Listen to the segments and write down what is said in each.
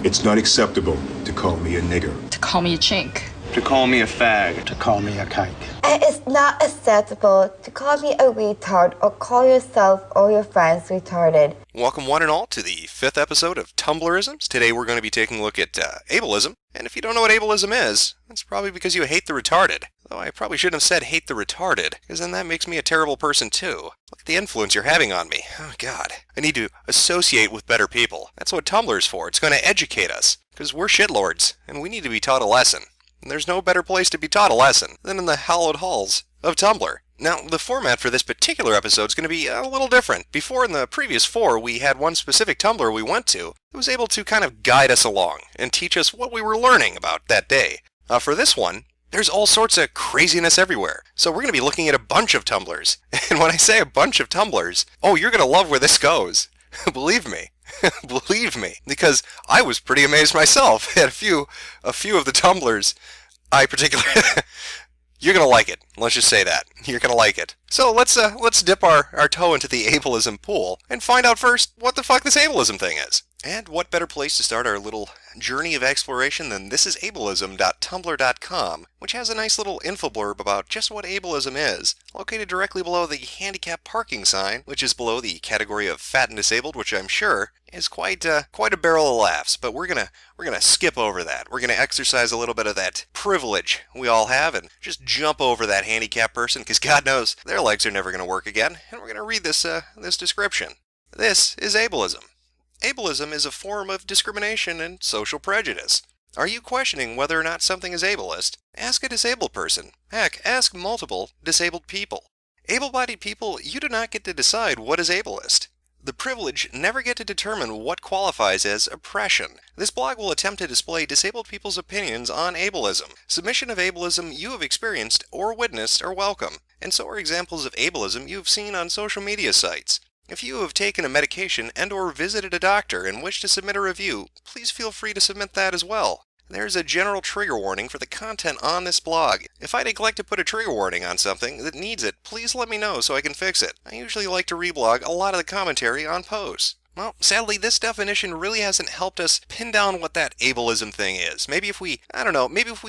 It's not acceptable to call me a nigger. To call me a chink. To call me a fag. To call me a kike. It is not acceptable to call me a retard or call yourself or your friends retarded. Welcome one and all to the 5th episode of Tumblrisms. Today we're going to be taking a look at ableism. And if you don't know what ableism is, it's probably because you hate the retarded. Though I probably shouldn't have said hate the retarded, because then that makes me a terrible person too. Look at the influence you're having on me. Oh god. I need to associate with better people. That's what Tumblr's for. It's going to educate us. Because we're shitlords, and we need to be taught a lesson. And there's no better place to be taught a lesson than in the hallowed halls of Tumblr. Now, the format for this particular episode is going to be a little different. Before, in the previous 4, we had one specific Tumblr we went to that was able to kind of guide us along and teach us what we were learning about that day. For this one, there's all sorts of craziness everywhere. So we're going to be looking at a bunch of Tumblrs. And when I say a bunch of Tumblrs, oh, you're going to love where this goes. Believe me. Believe me. Because I was pretty amazed myself at a few of the Tumblrs I particularly... You're going to like it. Let's just say that. You're going to like it. So let's dip our toe into the ableism pool and find out first what the fuck this ableism thing is. And what better place to start our little journey of exploration than this is ableism.tumblr.com, which has a nice little info blurb about just what ableism is, located directly below the handicap parking sign, which is below the category of fat and disabled, which I'm sure is quite a barrel of laughs. But we're gonna skip over that. We're gonna exercise a little bit of that privilege we all have and just jump over that handicap person, because God knows their legs are never gonna work again. And we're gonna read this description. This is ableism. Ableism is a form of discrimination and social prejudice. Are you questioning whether or not something is ableist? Ask a disabled person. Heck, ask multiple disabled people. Able-bodied people, you do not get to decide what is ableist. The privileged never get to determine what qualifies as oppression. This blog will attempt to display disabled people's opinions on ableism. Submission of ableism you have experienced or witnessed are welcome, and so are examples of ableism you have seen on social media sites. If you have taken a medication and or visited a doctor and wish to submit a review, please feel free to submit that as well. There's a general trigger warning for the content on this blog. If I neglect to put a trigger warning on something that needs it, please let me know so I can fix it. I usually like to reblog a lot of the commentary on posts. Well, sadly, this definition really hasn't helped us pin down what that ableism thing is. Maybe if we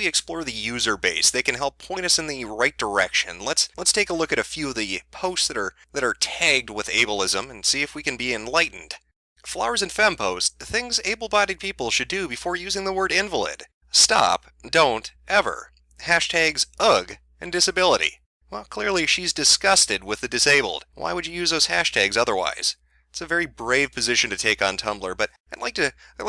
explore the user base, they can help point us in the right direction. Let's take a look at a few of the posts that are tagged with ableism and see if we can be enlightened. Flowers and Femme post, things able-bodied people should do before using the word invalid. Stop, don't, ever. Hashtags ugh and disability. Well, clearly she's disgusted with the disabled. Why would you use those hashtags otherwise? It's a very brave position to take on Tumblr, but I'd like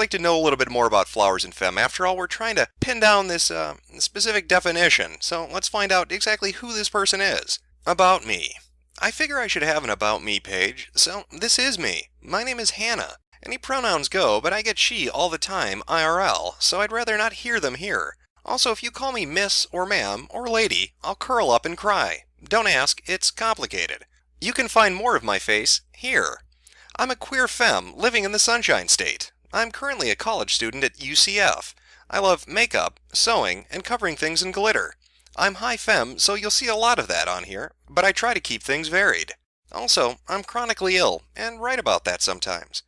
to know a little bit more about Flowers and Femme. After all, we're trying to pin down this specific definition, so let's find out exactly who this person is. About me. I figure I should have an About Me page, so this is me. My name is Hannah. Any pronouns go, but I get she all the time IRL, so I'd rather not hear them here. Also, if you call me miss or ma'am or lady, I'll curl up and cry. Don't ask, it's complicated. You can find more of my face here. I'm a queer femme living in the Sunshine State. I'm currently a college student at UCF. I love makeup, sewing, and covering things in glitter. I'm high femme, so you'll see a lot of that on here, but I try to keep things varied. Also, I'm chronically ill, and write about that sometimes.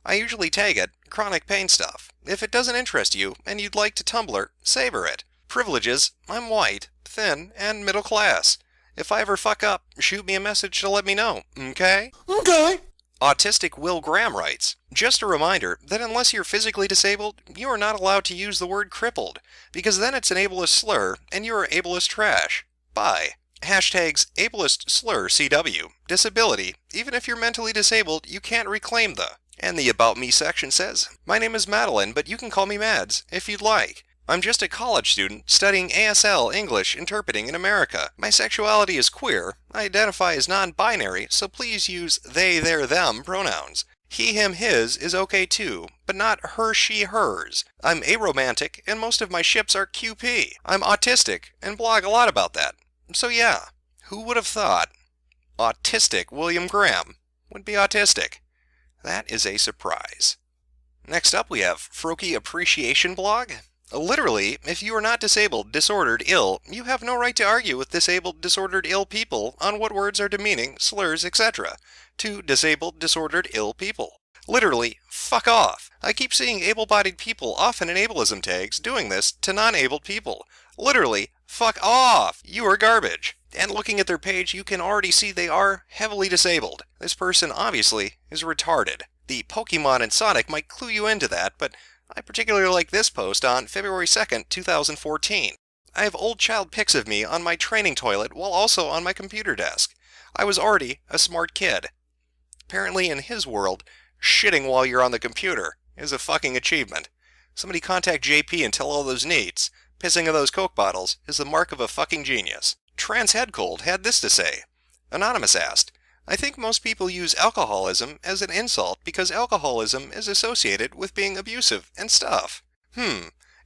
I usually tag it chronic pain stuff. If it doesn't interest you, and you'd like to Tumblr, savor it. Privileges, I'm white, thin, and middle class. If I ever fuck up, shoot me a message to let me know, okay? Okay. Autistic Will Graham writes, just a reminder that unless you're physically disabled, you are not allowed to use the word crippled, because then it's an ableist slur, and you're ableist trash. Bye. Hashtags ableist slur CW. Disability. Even if you're mentally disabled, you can't reclaim the. And the About Me section says, my name is Madeline, but you can call me Mads, if you'd like. I'm just a college student studying ASL English interpreting in America. My sexuality is queer. I identify as non-binary, so please use they, their, them pronouns. He, him, his is okay too, but not her, she, hers. I'm aromantic, and most of my ships are QP. I'm autistic, and blog a lot about that. So yeah, who would have thought autistic William Graham would be autistic? That is a surprise. Next up we have Froki Appreciation Blog. Literally, if you are not disabled, disordered, ill, you have no right to argue with disabled, disordered, ill people on what words are demeaning, slurs, etc. to disabled, disordered, ill people. Literally, fuck off. I keep seeing able-bodied people often in ableism tags doing this to non-abled people. Literally, fuck off! You are garbage. And looking at their page, you can already see they are heavily disabled. This person obviously is retarded. The Pokemon and Sonic might clue you into that, but I particularly like this post on February 2nd, 2014. I have old child pics of me on my training toilet while also on my computer desk. I was already a smart kid. Apparently in his world, shitting while you're on the computer is a fucking achievement. Somebody contact JP and tell all those neats. Pissing in those Coke bottles is the mark of a fucking genius. Trans Head Cold had this to say. Anonymous asked, I think most people use alcoholism as an insult because alcoholism is associated with being abusive and stuff.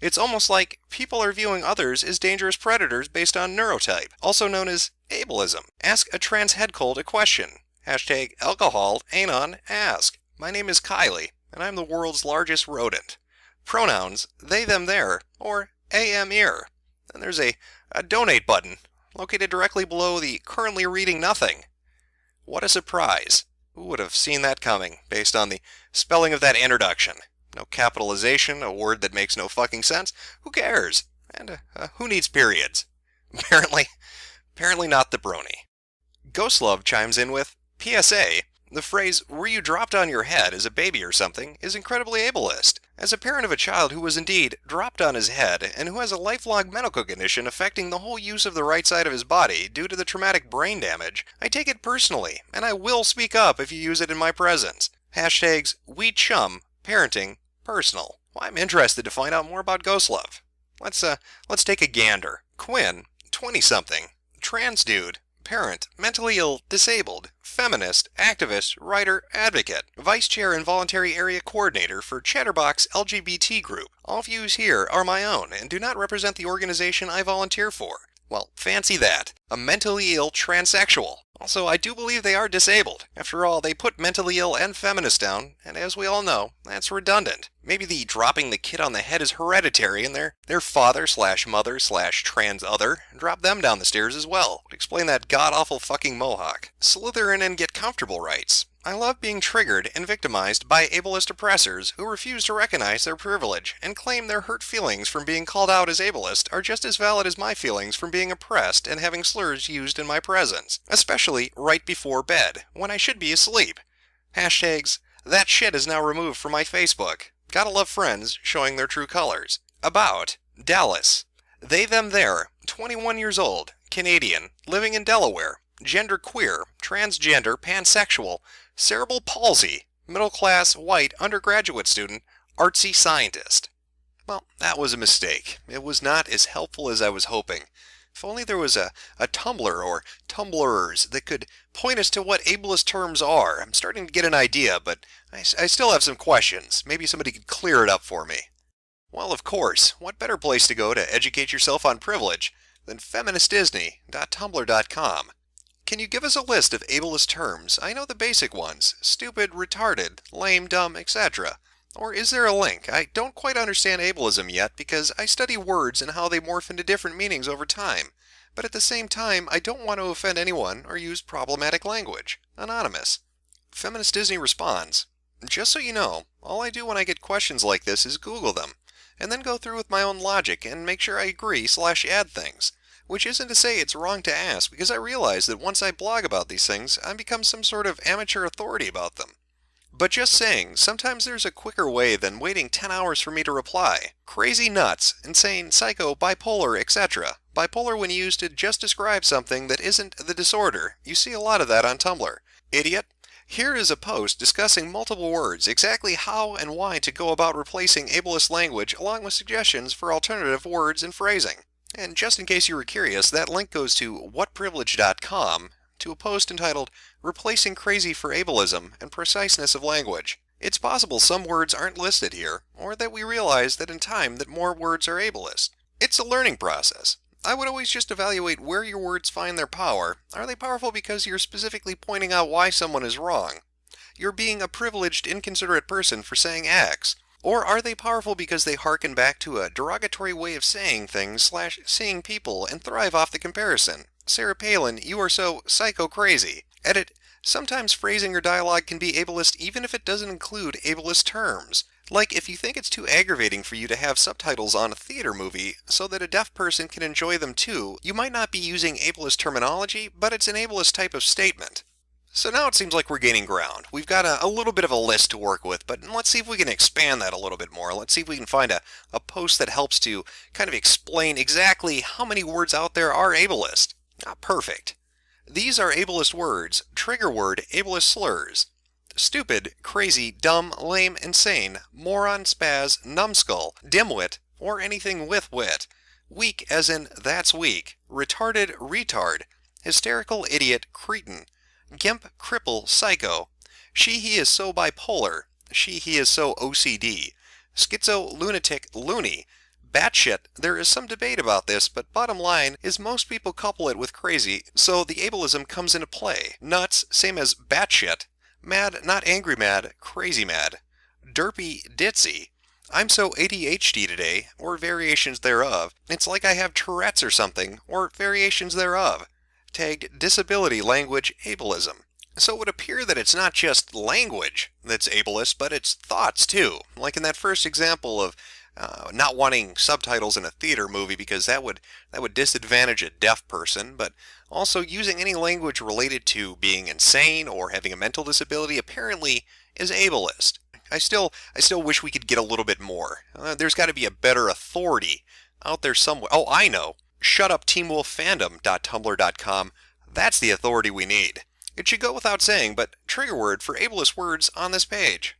It's almost like people are viewing others as dangerous predators based on neurotype, also known as ableism. Ask a trans head cold a question. Hashtag alcohol anon ask. My name is Kylie, and I'm the world's largest rodent. Pronouns they, them, their, or am, ear. And there's a donate button located directly below the currently reading nothing. What a surprise. Who would have seen that coming based on the spelling of that introduction? No capitalization, a word that makes no fucking sense. Who cares? And who needs periods? Apparently not the brony. Ghostlove chimes in with, PSA, the phrase, were you dropped on your head as a baby or something, is incredibly ableist. As a parent of a child who was indeed dropped on his head and who has a lifelong medical condition affecting the whole use of the right side of his body due to the traumatic brain damage, I take it personally, and I will speak up if you use it in my presence. Hashtags, we chum, parenting, personal. Well, I'm interested to find out more about Ghostlove. Let's take a gander. Quinn, 20-something, trans dude, parent, mentally ill, disabled, feminist, activist, writer, advocate, vice chair and voluntary area coordinator for Chatterbox LGBT group. All views here are my own and do not represent the organization I volunteer for. Well, fancy that. A mentally ill transsexual. Also, I do believe they are disabled. After all, they put mentally ill and feminist down, and as we all know, that's redundant. Maybe the dropping the kid on the head is hereditary and their father/mother/trans other drop them down the stairs as well. Would explain that god-awful fucking mohawk. Slither in and get comfortable writes, I love being triggered and victimized by ableist oppressors who refuse to recognize their privilege and claim their hurt feelings from being called out as ableist are just as valid as my feelings from being oppressed and having slurs used in my presence, especially right before bed, when I should be asleep. Hashtags, that shit is now removed from my Facebook. Gotta love friends showing their true colors. About, Dallas. They, them, their, 21 years old, Canadian, living in Delaware, gender queer, transgender, pansexual, cerebral palsy, middle-class, white, undergraduate student, artsy scientist. Well, that was a mistake. It was not as helpful as I was hoping. If only there was a Tumblr or Tumblrers that could point us to what ableist terms are. I'm starting to get an idea, but I still have some questions. Maybe somebody could clear it up for me. Well, of course, what better place to go to educate yourself on privilege than feministdisney.tumblr.com. Can you give us a list of ableist terms? I know the basic ones, stupid, retarded, lame, dumb, etc. Or is there a link? I don't quite understand ableism yet because I study words and how they morph into different meanings over time. But at the same time, I don't want to offend anyone or use problematic language. Anonymous. Feminist Disney responds, just so you know, all I do when I get questions like this is Google them, and then go through with my own logic and make sure I agree/add things. Which isn't to say it's wrong to ask, because I realize that once I blog about these things, I become some sort of amateur authority about them. But just saying, sometimes there's a quicker way than waiting 10 hours for me to reply. Crazy nuts, insane, psycho, bipolar, etc. Bipolar when used to just describe something that isn't the disorder. You see a lot of that on Tumblr. Idiot. Here is a post discussing multiple words, exactly how and why to go about replacing ableist language along with suggestions for alternative words and phrasing. And just in case you were curious, that link goes to whatprivilege.com to a post entitled Replacing Crazy for Ableism and Preciseness of Language. It's possible some words aren't listed here, or that we realize that in time that more words are ableist. It's a learning process. I would always just evaluate where your words find their power. Are they powerful because you're specifically pointing out why someone is wrong? You're being a privileged, inconsiderate person for saying X. Or are they powerful because they harken back to a derogatory way of saying things/seeing people and thrive off the comparison? Sarah Palin, you are so psycho-crazy. Edit, sometimes phrasing or dialogue can be ableist even if it doesn't include ableist terms. Like if you think it's too aggravating for you to have subtitles on a theater movie so that a deaf person can enjoy them too, you might not be using ableist terminology, but it's an ableist type of statement. So now it seems like we're gaining ground. We've got a little bit of a list to work with, but let's see if we can expand that a little bit more. Let's see if we can find a post that helps to kind of explain exactly how many words out there are ableist. Perfect. These are ableist words. Trigger word, ableist slurs. Stupid, crazy, dumb, lame, insane, moron, spaz, numbskull, dimwit, or anything with wit. Weak as in that's weak. Retarded, retard. Hysterical, idiot, cretin. Gimp, cripple, psycho. She, he is so bipolar. She, he is so OCD. Schizo, lunatic, loony. Batshit, there is some debate about this, but bottom line is most people couple it with crazy, so the ableism comes into play. Nuts, same as batshit. Mad, not angry mad, crazy mad. Derpy, ditzy. I'm so ADHD today, or variations thereof. It's like I have Tourette's or something, or variations thereof. Tagged disability language ableism. So it would appear that it's not just language that's ableist, but it's thoughts too. Like in that first example of not wanting subtitles in a theater movie because that would disadvantage a deaf person, but also using any language related to being insane or having a mental disability apparently is ableist. I still wish we could get a little bit more. There's got to be a better authority out there somewhere. Oh, I know. shutupteamwolffandom.tumblr.com. That's the authority we need. It should go without saying, but trigger word for ableist words on this page.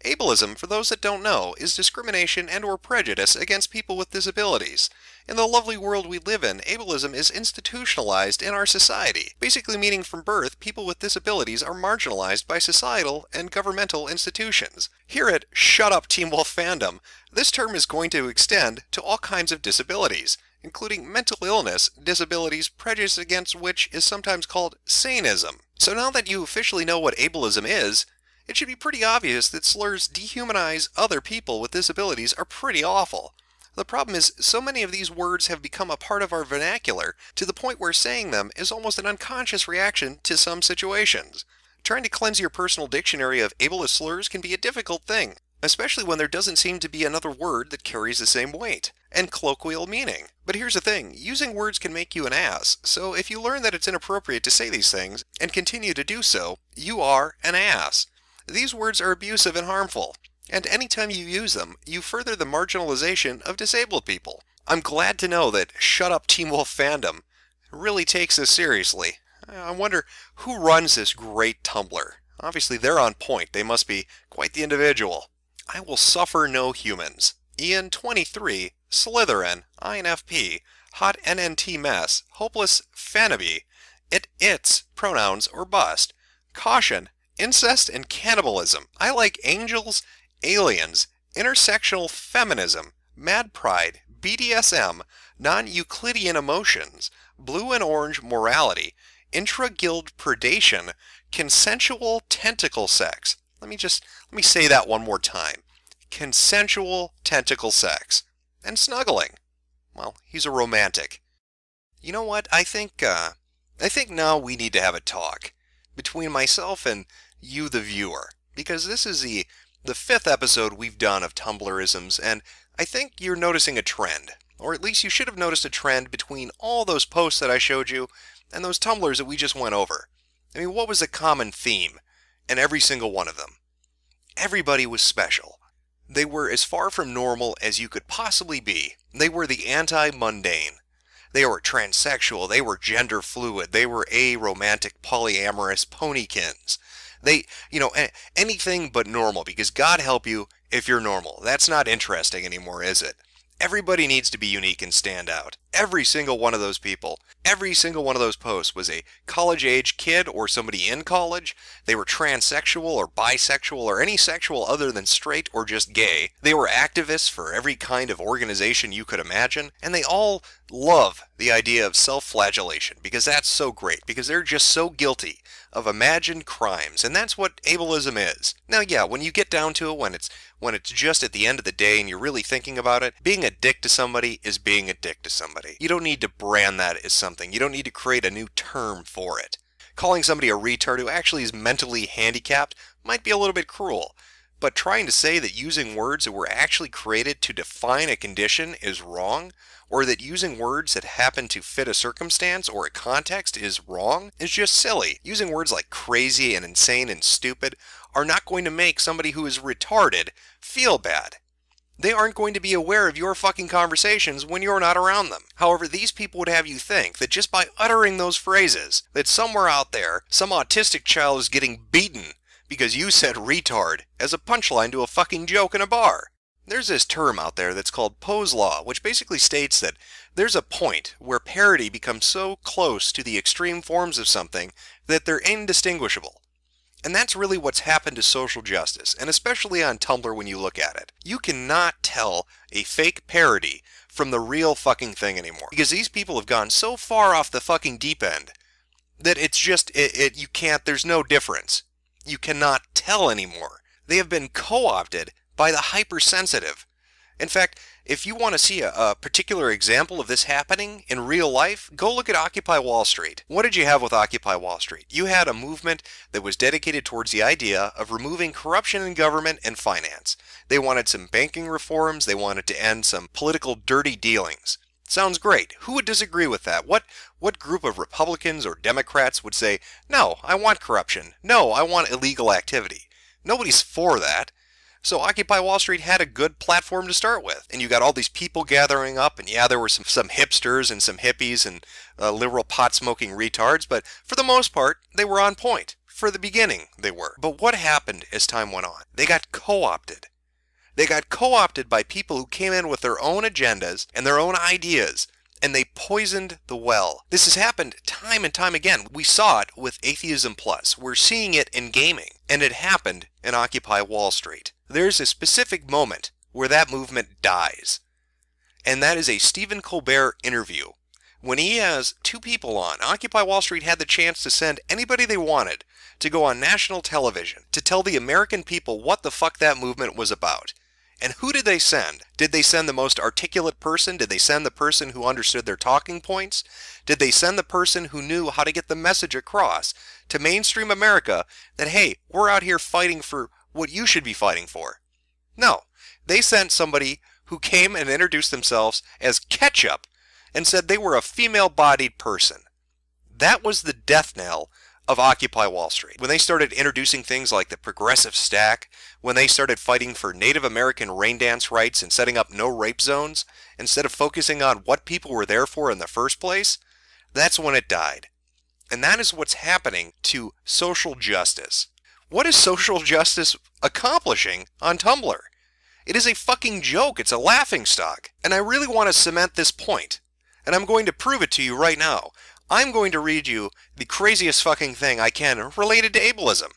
Ableism, for those that don't know, is discrimination and or prejudice against people with disabilities. In the lovely world we live in, ableism is institutionalized in our society, basically meaning from birth, people with disabilities are marginalized by societal and governmental institutions. Here at Shut Up Team Wolf Fandom, this term is going to extend to all kinds of disabilities, including mental illness, disabilities, prejudice against which is sometimes called saneism. So now that you officially know what ableism is, it should be pretty obvious that slurs dehumanize other people with disabilities are pretty awful. The problem is, so many of these words have become a part of our vernacular to the point where saying them is almost an unconscious reaction to some situations. Trying to cleanse your personal dictionary of ableist slurs can be a difficult thing, especially when there doesn't seem to be another word that carries the same weight and colloquial meaning. But here's the thing, using words can make you an ass, so if you learn that it's inappropriate to say these things and continue to do so, you are an ass. These words are abusive and harmful, and anytime you use them, you further the marginalization of disabled people. I'm glad to know that Shut Up Team Wolf Fandom really takes this seriously. I wonder who runs this great Tumblr. Obviously they're on point, they must be quite the individual. I will suffer no humans. Ian 23, Slytherin, INFP, Hot NNT Mess, Hopeless Fanaby, It's, Pronouns, or Bust, Caution, Incest and Cannibalism, I Like Angels, Aliens, Intersectional Feminism, Mad Pride, BDSM, Non-Euclidean Emotions, Blue and Orange Morality, Intra-Guild Predation, Consensual Tentacle Sex. Let me say that one more time. Consensual tentacle sex. And snuggling. Well, he's a romantic. You know what? I think now we need to have a talk between myself and you, the viewer, because this is the fifth episode we've done of Tumblrisms, and I think you're noticing a trend, or at least you should have noticed a trend between all those posts that I showed you and those Tumblrs that we just went over. I mean, what was the common theme in every single one of them? Everybody was special. They were as far from normal as you could possibly be. They were the anti-mundane. They were transsexual, they were gender fluid, they were aromantic, polyamorous ponykins. They, anything but normal, because God help you if you're normal. That's not interesting anymore, is it? Everybody needs to be unique and stand out. Every single one of those people, every single one of those posts was a college-age kid or somebody in college. They were transsexual or bisexual or any sexual other than straight or just gay. They were activists for every kind of organization you could imagine, and they all love the idea of self-flagellation because that's so great, because they're just so guilty of imagined crimes, and that's what ableism is. Now, yeah, when you get down to it, when it's just at the end of the day and you're really thinking about it, being a dick to somebody is being a dick to somebody. You don't need to brand that as something. You don't need to create a new term for it. Calling somebody a retard who actually is mentally handicapped might be a little bit cruel, but trying to say that using words that were actually created to define a condition is wrong, or that using words that happen to fit a circumstance or a context is wrong, is just silly. Using words like crazy and insane and stupid are not going to make somebody who is retarded feel bad. They aren't going to be aware of your fucking conversations when you're not around them. However, these people would have you think that just by uttering those phrases, that somewhere out there, some autistic child is getting beaten because you said retard as a punchline to a fucking joke in a bar. There's this term out there that's called Poe's Law, which basically states that there's a point where parody becomes so close to the extreme forms of something that they're indistinguishable. And that's really what's happened to social justice, and especially on Tumblr when you look at it. You cannot tell a fake parody from the real fucking thing anymore. Because these people have gone so far off the fucking deep end that it's just, you can't, there's no difference. You cannot tell anymore. They have been co-opted by the hypersensitive. In fact, if you want to see a particular example of this happening in real life, go look at Occupy Wall Street. What did you have with Occupy Wall Street? You had a movement that was dedicated towards the idea of removing corruption in government and finance. They wanted some banking reforms. They wanted to end some political dirty dealings. Sounds great. Who would disagree with that? What group of Republicans or Democrats would say, no, I want corruption. No, I want illegal activity. Nobody's for that. So Occupy Wall Street had a good platform to start with. And you got all these people gathering up, and yeah, there were some hipsters and some hippies and liberal pot-smoking retards, but for the most part, they were on point. For the beginning, they were. But what happened as time went on? They got co-opted. They got co-opted by people who came in with their own agendas and their own ideas, and they poisoned the well. This has happened time and time again. We saw it with Atheism Plus. We're seeing it in gaming, and it happened in Occupy Wall Street. There's a specific moment where that movement dies, and that is a Stephen Colbert interview. When he has two people on, Occupy Wall Street had the chance to send anybody they wanted to go on national television to tell the American people what the fuck that movement was about. And who did they send? Did they send the most articulate person? Did they send the person who understood their talking points? Did they send the person who knew how to get the message across to mainstream America that, hey, we're out here fighting for what you should be fighting for? No. They sent somebody who came and introduced themselves as Ketchup and said they were a female-bodied person. That was the death knell of Occupy Wall Street. When they started introducing things like the progressive stack, when they started fighting for Native American rain dance rights and setting up no rape zones, instead of focusing on what people were there for in the first place, that's when it died. And that is what's happening to social justice. What is social justice accomplishing on Tumblr? It is a fucking joke. It's a laughingstock. And I really want to cement this point. And I'm going to prove it to you right now. I'm going to read you the craziest fucking thing I can related to ableism.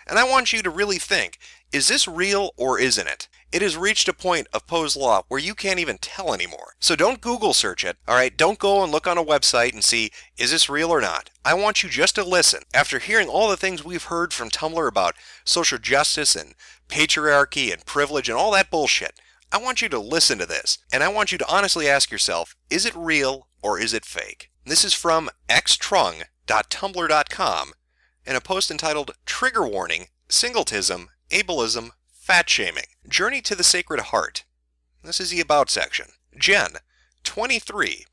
And I want you to really think, is this real or isn't it? It has reached a point of Poe's Law where you can't even tell anymore. So don't Google search it, alright? Don't go and look on a website and see, is this real or not? I want you just to listen. After hearing all the things we've heard from Tumblr about social justice and patriarchy and privilege and all that bullshit, I want you to listen to this. And I want you to honestly ask yourself, is it real or is it fake? This is from xtrung.tumblr.com in a post entitled Trigger Warning, Singletism, Ableism, Fat Shaming. Journey to the Sacred Heart. This is the About section. Jen, 23,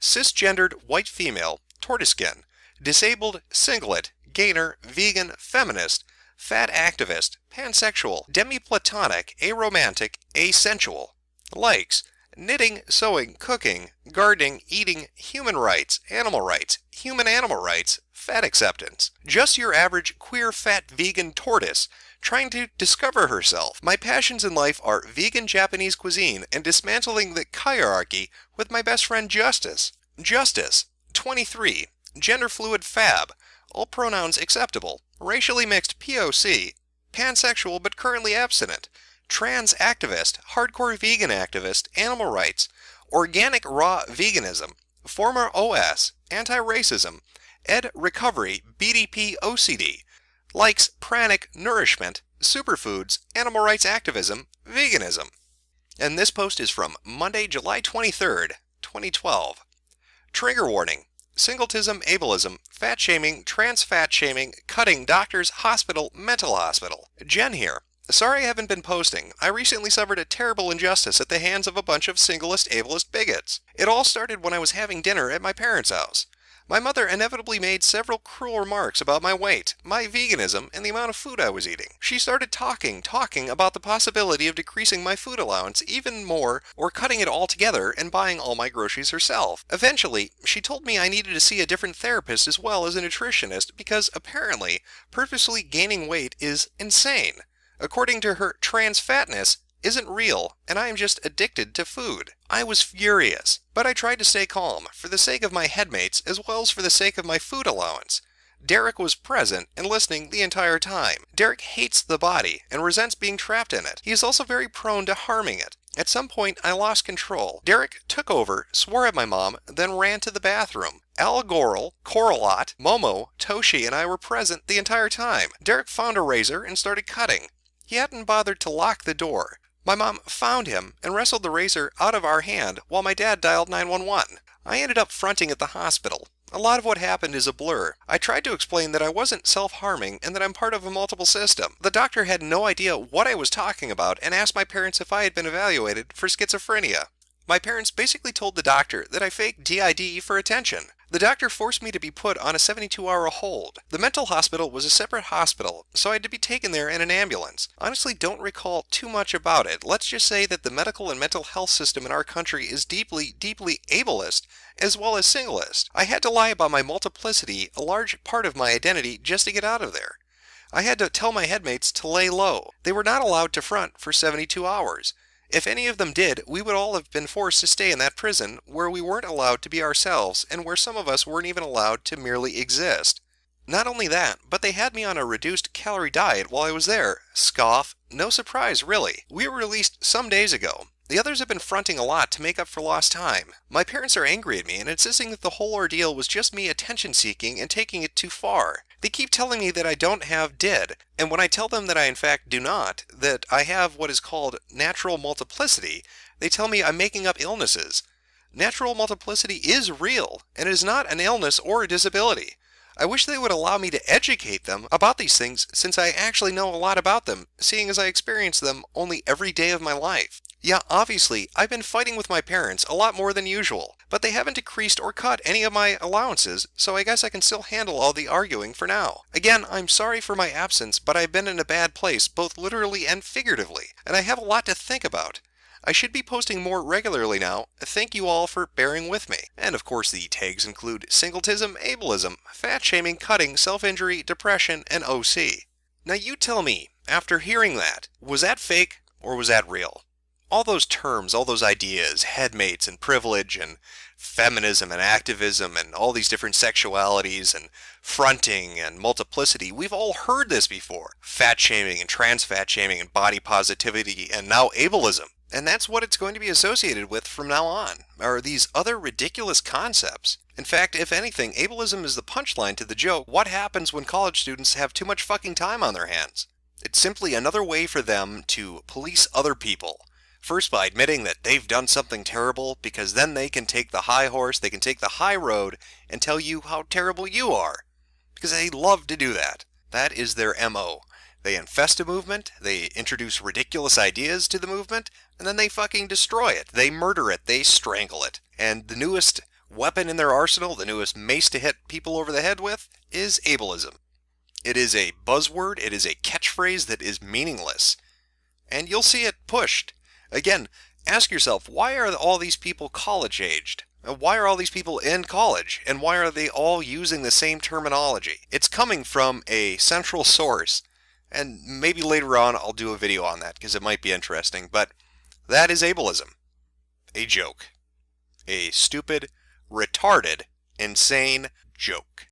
cisgendered white female, tortoise skin, disabled, singlet, gainer, vegan, feminist, fat activist, pansexual, demi-platonic, aromantic, asensual. Likes: knitting, sewing, cooking, gardening, eating, human rights, human-animal rights, fat acceptance. Just your average queer fat vegan tortoise trying to discover herself. My passions in life are vegan Japanese cuisine and dismantling the hierarchy with my best friend Justice. Justice, 23, gender fluid fab, all pronouns acceptable, racially mixed POC, pansexual but currently abstinent, trans activist, hardcore vegan activist, animal rights, organic raw veganism, former OS, anti-racism, ed recovery, BDP OCD, likes pranic nourishment, superfoods, animal rights activism, veganism. And this post is from Monday, July 23rd, 2012. Trigger warning: singletism, ableism, fat shaming, trans fat shaming, cutting, doctors, hospital, mental hospital. Jen here. Sorry I haven't been posting. I recently suffered a terrible injustice at the hands of a bunch of singlist ableist bigots. It all started when I was having dinner at my parents' house. My mother inevitably made several cruel remarks about my weight, my veganism, and the amount of food I was eating. She started talking about the possibility of decreasing my food allowance even more or cutting it all together and buying all my groceries herself. Eventually, she told me I needed to see a different therapist as well as a nutritionist because apparently purposely gaining weight is insane. According to her, trans fatness isn't real, and I am just addicted to food. I was furious, but I tried to stay calm, for the sake of my headmates as well as for the sake of my food allowance. Derek was present and listening the entire time. Derek hates the body and resents being trapped in it. He is also very prone to harming it. At some point, I lost control. Derek took over, swore at my mom, then ran to the bathroom. Al Goral, Coralot, Momo, Toshi, and I were present the entire time. Derek found a razor and started cutting. He hadn't bothered to lock the door. My mom found him and wrestled the razor out of our hand while my dad dialed 911. I ended up fronting at the hospital. A lot of what happened is a blur. I tried to explain that I wasn't self-harming and that I'm part of a multiple system. The doctor had no idea what I was talking about and asked my parents if I had been evaluated for schizophrenia. My parents basically told the doctor that I faked DID for attention. The doctor forced me to be put on a 72-hour hold. The mental hospital was a separate hospital, so I had to be taken there in an ambulance. Honestly, don't recall too much about it. Let's just say that the medical and mental health system in our country is deeply, deeply ableist, as well as singlist. I had to lie about my multiplicity, a large part of my identity, just to get out of there. I had to tell my headmates to lay low. They were not allowed to front for 72 hours. If any of them did, we would all have been forced to stay in that prison where we weren't allowed to be ourselves and where some of us weren't even allowed to merely exist. Not only that, but they had me on a reduced calorie diet while I was there. Scoff. No surprise, really. We were released some days ago. The others have been fronting a lot to make up for lost time. My parents are angry at me and insisting that the whole ordeal was just me attention-seeking and taking it too far. They keep telling me that I don't have DID, and when I tell them that I in fact do not, that I have what is called natural multiplicity, they tell me I'm making up illnesses. Natural multiplicity is real, and it is not an illness or a disability. I wish they would allow me to educate them about these things since I actually know a lot about them, seeing as I experience them only every day of my life. Yeah, obviously, I've been fighting with my parents a lot more than usual, but they haven't decreased or cut any of my allowances, so I guess I can still handle all the arguing for now. Again, I'm sorry for my absence, but I've been in a bad place, both literally and figuratively, and I have a lot to think about. I should be posting more regularly now. Thank you all for bearing with me. And of course the tags include singletism, ableism, fat shaming, cutting, self-injury, depression, and OC. Now you tell me, after hearing that, was that fake or was that real? All those terms, all those ideas, headmates and privilege and feminism and activism and all these different sexualities and fronting and multiplicity, we've all heard this before. Fat shaming and trans fat shaming and body positivity and now ableism. And that's what it's going to be associated with from now on, are these other ridiculous concepts. In fact, if anything, ableism is the punchline to the joke, what happens when college students have too much fucking time on their hands? It's simply another way for them to police other people. First by admitting that they've done something terrible, because then they can take the high horse, they can take the high road, and tell you how terrible you are. Because they love to do that. That is their MO. They infest a movement, they introduce ridiculous ideas to the movement, and then they fucking destroy it. They murder it, they strangle it. And the newest weapon in their arsenal, the newest mace to hit people over the head with, is ableism. It is a buzzword, it is a catchphrase that is meaningless. And you'll see it pushed. Again, ask yourself, why are all these people college-aged? Why are all these people in college? And why are they all using the same terminology? It's coming from a central source. And maybe later on I'll do a video on that, because it might be interesting. But that is ableism. A joke. A stupid, retarded, insane joke.